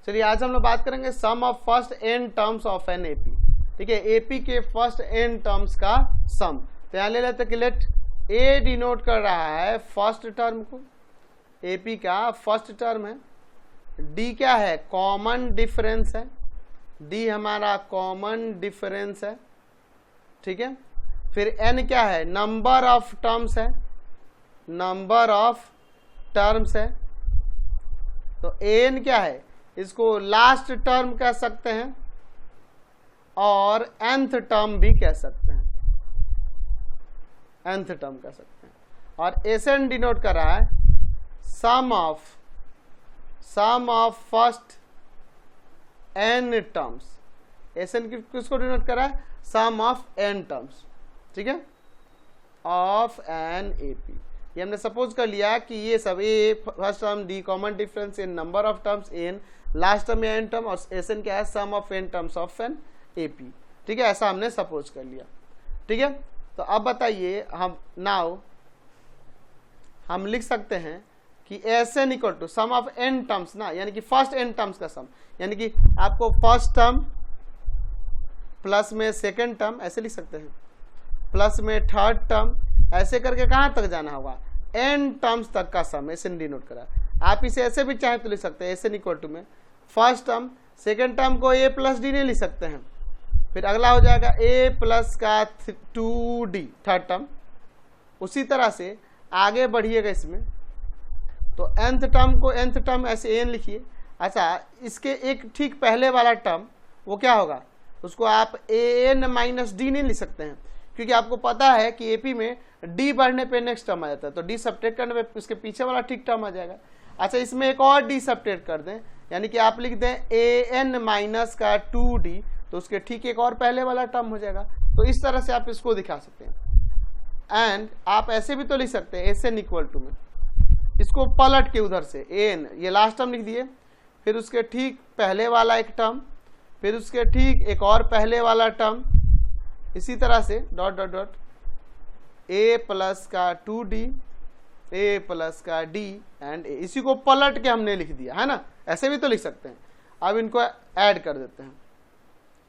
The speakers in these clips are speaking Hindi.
चलिए आज हम लोग बात करेंगे sum of first n terms of an AP. ठीक है, एपी के फर्स्ट n टर्म्स का सम। तो यहाँ ले लेते कि लेट ए डिनोट कर रहा है फर्स्ट टर्म को, एपी का फर्स्ट टर्म है। डी क्या है? कॉमन डिफरेंस है। डी हमारा कॉमन डिफरेंस है। ठीक है, फिर एन क्या है? नंबर ऑफ टर्म्स है, नंबर ऑफ टर्म्स है। तो एन क्या है? इसको लास्ट टर्म कह सकते हैं और nth टर्म भी कह सकते हैं, nth टर्म कह सकते हैं। और एसएन डिनोट कर रहा है sum of first n terms. S N किसको डिनोट कर रहा है? Sum of n terms. ठीक है, ऑफ एन एपी। ये हमने सपोज कर लिया कि ये सब A first term, D common difference, N number of terms, N last term या एन टर्म, और एसएन क्या है? Sum of N terms of an AP. ठीक है, ऐसा हमने सपोज कर लिया। ठीक है, तो अब बताइए हम नाउ हम लिख सकते हैं कि SN equal to sum of N terms ना, यानी कि फर्स्ट एन टर्म्स का सम, यानी कि आपको फर्स्ट टर्म प्लस में सेकेंड टर्म ऐसे लिख सकते हैं, प्लस में थर्ड टर्म, ऐसे करके कहाँ तक जाना होगा? एन टर्म्स तक का सम एसएन डिनोट करा। आप इसे ऐसे भी चाहे तो लिख सकते हैं, एसएन इक्वल टू में फर्स्ट टर्म, सेकेंड टर्म को ए प्लस डी नहीं लिख सकते हैं, फिर अगला हो जाएगा ए प्लस का 2d थर्ड टर्म। उसी तरह से आगे बढ़िएगा इसमें, तो nth टर्म को nth टर्म ऐसे एन लिखिए। अच्छा, इसके एक ठीक पहले वाला टर्म वो क्या होगा? उसको आप an माइनस डी नहीं लिख सकते हैं, क्योंकि आपको पता है कि एपी में डी बढ़ने पे नेक्स्ट टर्म आ जाता है, तो डी सब्ट्रैक्ट करने पे उसके पीछे वाला ठीक टर्म आ जाएगा। अच्छा, इसमें एक और डी सब्ट्रैक्ट कर दें, यानी कि आप लिख दें an माइनस का 2d, तो उसके ठीक एक और पहले वाला टर्म हो जाएगा। तो इस तरह से आप इसको दिखा सकते हैं। एंड आप ऐसे भी तो लिख सकते हैं एसएन इक्वल टू में, इसको पलट के उधर से एन, ये लास्ट टर्म लिख दिए, फिर उसके ठीक पहले वाला एक टर्म, फिर उसके ठीक एक और पहले वाला टर्म, इसी तरह से dot dot dot A plus का 2d, ए प्लस का d एंड ए, इसी को पलट के हमने लिख दिया है ना, ऐसे भी तो लिख सकते हैं। अब इनको ऐड कर देते हैं,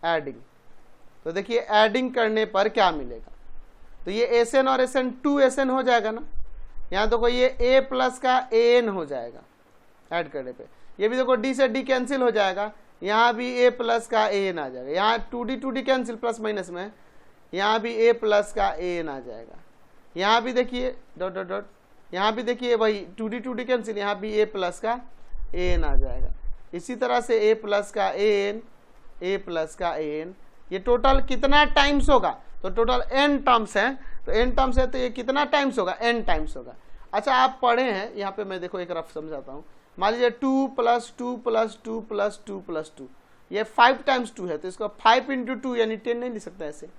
एडिंग। तो देखिए एडिंग करने पर क्या मिलेगा? तो ये एसएन और एसएन 2 हो जाएगा ना, यहाँ देखो ये ए प्लस का एन हो जाएगा ऐड करने पे। ये भी देखो डी से डी कैंसिल हो जाएगा, यहाँ भी ए प्लस का एन आ जाएगा, यहाँ 2d कैंसिल प्लस माइनस में, यहाँ भी ए प्लस का एन आ जाएगा। यहाँ भी देखिए डॉट डॉट डॉट, यहाँ भी देखिए वही 2d कैंसिल, यहाँ भी ए प्लस का एन आ जाएगा। इसी तरह से ए प्लस का एन, ए प्लस का एन, ये टोटल कितना टाइम्स होगा? तो टोटल n टर्म्स है, तो n टर्म्स है तो ये कितना टाइम्स होगा? n टाइम्स होगा। अच्छा, आप पढ़े हैं यहाँ पे, मैं देखो एक रफ समझाता हूँ। मान लीजिए 2 + 2 + 2 + 2 + 2, ये 5 टाइम्स 2 है, तो इसको 5 × 2 यानी 10 नहीं लिख सकता ऐसे,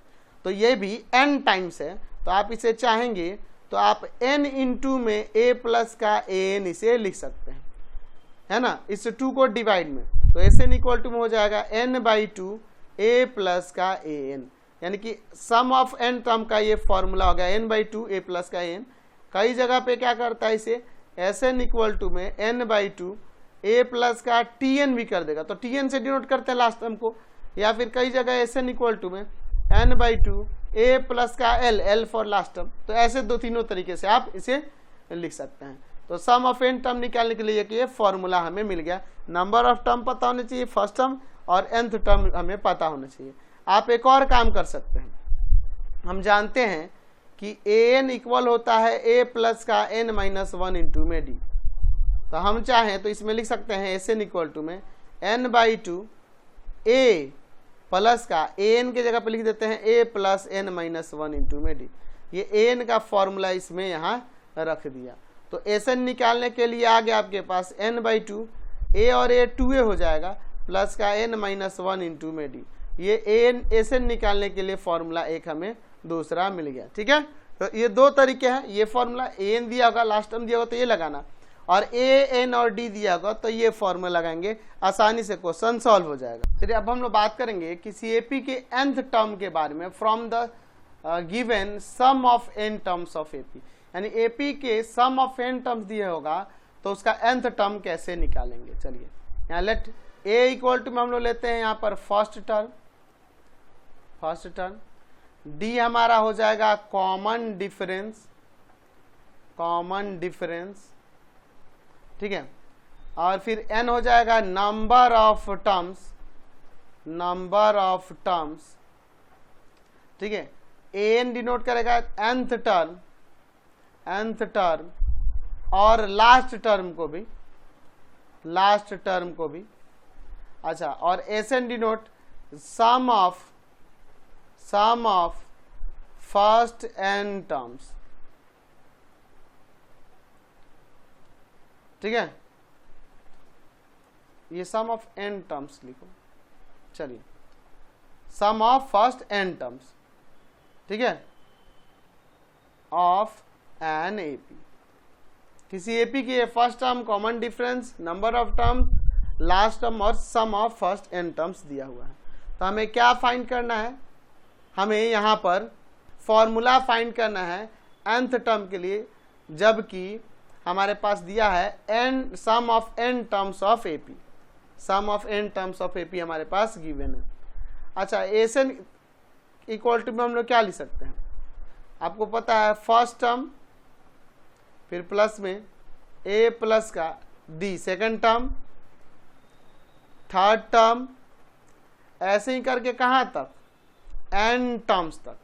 तो ये भी n टाइम्स है। तो आप इसे चाहेंगे तो आप n × में a प्लस का an इसे लिख सकते हैं, है ना, इस 2 को डिवाइड में। तो एसएन इक्वल टू में हो जाएगा n/2 a प्लस का an, यानी कि सम ऑफ n टर्म का ये फॉर्मूला हो गया n/2 a प्लस का an। कई जगह पे क्या करता है इसे, एसएन इक्वल टू में n/2 a प्लस का tn भी कर देगा, तो tn से डिनोट करते हैं लास्ट टर्म को। या फिर कई जगह एसएन इक्वल टू में n/2 a प्लस का l फॉर लास्ट टर्म। तो ऐसे दो तीनों तरीके से आप इसे लिख सकते हैं। तो सम ऑफ n टर्म निकालने के लिए कि ये फॉर्मूला हमें मिल गया। नंबर ऑफ टर्म पता होने चाहिए फर्स्ट टर्म, और nth टर्म हमें पता होना चाहिए। आप एक और काम कर सकते हैं, हम जानते हैं कि an इक्वल होता है a प्लस का n माइनस 1 इंटू में d। तो हम चाहें तो इसमें लिख सकते हैं एसएन इक्वल टू में n/2 a प्लस का an के जगह पे लिख देते हैं a plus n minus 1 into में d। ये an का फॉर्मूला इसमें यहाँ रख दिया। तो एसएन निकालने के लिए आ गया आपके पास n/2, a और a 2a हो जाएगा, प्लस का n माइनस 1 इंटू में d। ये एसएन निकालने के लिए फॉर्मूला एक हमें दूसरा मिल गया। ठीक है, तो ये दो तरीके हैं। ये फॉर्मूला an दिया होगा, लास्ट टर्म दिया होगा तो ये लगाना, और a n और d दिया होगा तो ये फॉर्मूला लगाएंगे, आसानी से क्वेश्चन सॉल्व हो जाएगा। चलिए अब हम लोग बात करेंगे किसी एपी के nth टर्म के बारे में from the given sum of n terms of AP. यानी एपी के सम ऑफ n टर्म्स दिए होगा तो उसका nth टर्म कैसे निकालेंगे। चलिए यहाँ लेट ए इक्वल टू में हम लोग लेते हैं यहाँ पर फर्स्ट टर्म, डी हमारा हो जाएगा कॉमन डिफरेंस, ठीक है, और फिर एन हो जाएगा नंबर ऑफ टर्म्स, ठीक है। एन डिनोट करेगा nth टर्म और लास्ट टर्म को भी, अच्छा, और SN denote sum of first n terms, ठीक है, ये सम ऑफ n टर्म्स लिखो, चलिए, sum of first n terms, ठीक है, ऑफ एन एपी, किसी एपी की first term, common difference, number of terms, last term और sum of first n terms दिया हुआ है। तो हमें क्या फाइंड करना है, हमें यहाँ पर फॉर्मूला फाइंड करना है nth टर्म के लिए, जबकि हमारे पास दिया है n sum of n terms of AP, sum of n terms of AP हमारे पास गिवन है। अच्छा, एसएन इक्वल टू में हम लोग क्या लिख सकते हैं, आपको पता है फर्स्ट टर्म, फिर प्लस में ए प्लस का D second term, third term, ऐसे ही करके कहाँ तक, n टर्म्स तक।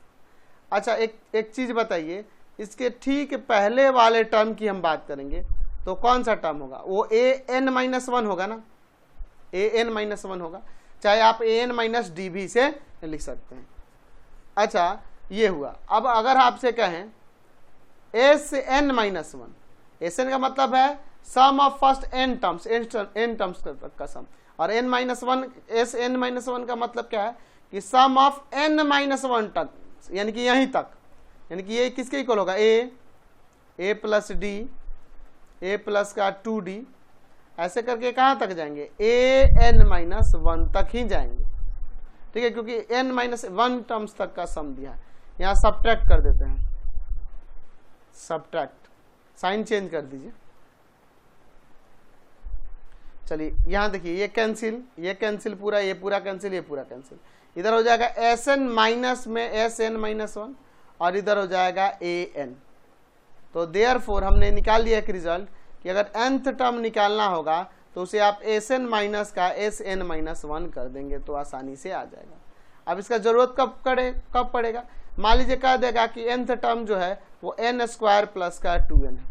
अच्छा, एक चीज बताइए, इसके ठीक पहले वाले टर्म की हम बात करेंगे तो कौन सा टर्म होगा, वो an-1 होगा ना, an-1 होगा, चाहे आप an- डी भी से लिख सकते हैं। अच्छा, ये हुआ। अब अगर आपसे कहें Sn-1, Sn का मतलब है sum of first n terms, n terms का सम, और n-1, Sn-1 का मतलब क्या है कि सम ऑफ n-1 तक, यानी कि यहीं तक, यानी कि ये किसके इक्वल होगा, a plus D, a plus का 2d, ऐसे करके कहाँ तक जाएंगे, an-1 तक ही जाएंगे, ठीक है, क्योंकि n-1 टर्म्स तक का सम दिया है। यहाँ सब्ट्रैक्ट कर देते हैं, सब्ट्रैक्ट, साइन चेंज कर दीजिए। चलिए यहाँ देखिए, ये कैंसिल पूरा, ये पूरा कैंसिल, ये पूरा कैंसिल, इधर हो जाएगा Sn माइनस में Sn-1 और इधर हो जाएगा an। तो देयरफॉर हमने निकाल लिया एक रिजल्ट कि अगर nth टर्म निकालना होगा तो उसे आप Sn माइनस का Sn-1 कर देंगे तो आसानी से आ जाएगा। अब इसका जरूरत कब पड़ेगा, मान लीजिए कह देगा कि nth टर्म जो है वो n² प्लस का 2n है,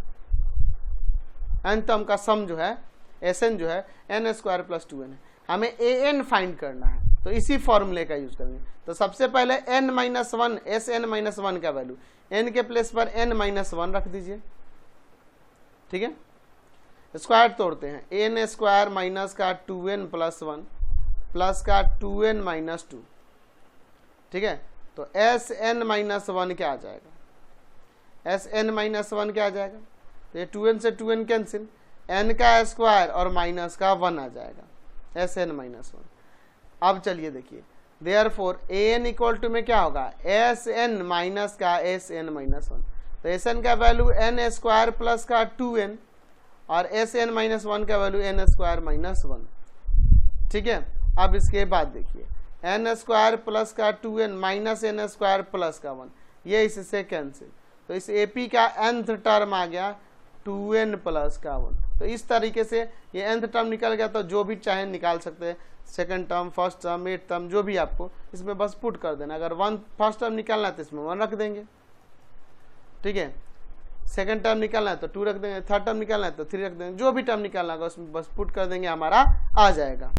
n टर्म का सम जो है Sn जो है n² प्लस 2n है, हमें an फाइंड करना है, तो इसी फॉर्मूले का यूज करेंगे। तो सबसे पहले n-1 Sn-1 का वैल्यू, n के प्लेस पर n-1 रख दीजिए, ठीक है, स्क्वायर तोड़ते हैं, n² माइनस का 2n प्लस 1 प्लस का 2n माइनस 2, ठीक है, तो Sn-1 क्या आ जाएगा, Sn-1 क्या आ जाएगा, तो ये 2n से 2n कैंसिल, n का स्क्वायर और माइनस का 1 आ जाएगा, Sn-1। अब चलिए देखिए, देयरफॉर an इक्वल टू में क्या होगा, Sn माइनस का Sn-1, तो Sn का वैल्यू n² प्लस का 2n और Sn-1 का वैल्यू n² माइनस 1, ठीक है। अब इसके बाद देखिए, n² प्लस का 2n माइनस n² प्लस का 1, ये इससे कैंसिल, तो इस AP का nth टर्म आ गया 2n प्लस का 1। तो इस तरीके से ये nth टर्म निकल गया, तो जो भी चाहे निकाल सकते हैं, second term, first term, 8th term, जो भी आपको इसमें बस पुट कर देना। अगर फर्स्ट टर्म निकालना है तो इसमें 1 रख देंगे, ठीक है, सेकंड टर्म निकालना है तो 2 रख देंगे, थर्ड टर्म निकालना है तो 3 रख देंगे, जो भी टर्म निकालना होगा उसमें बस पुट कर देंगे, हमारा आ जाएगा।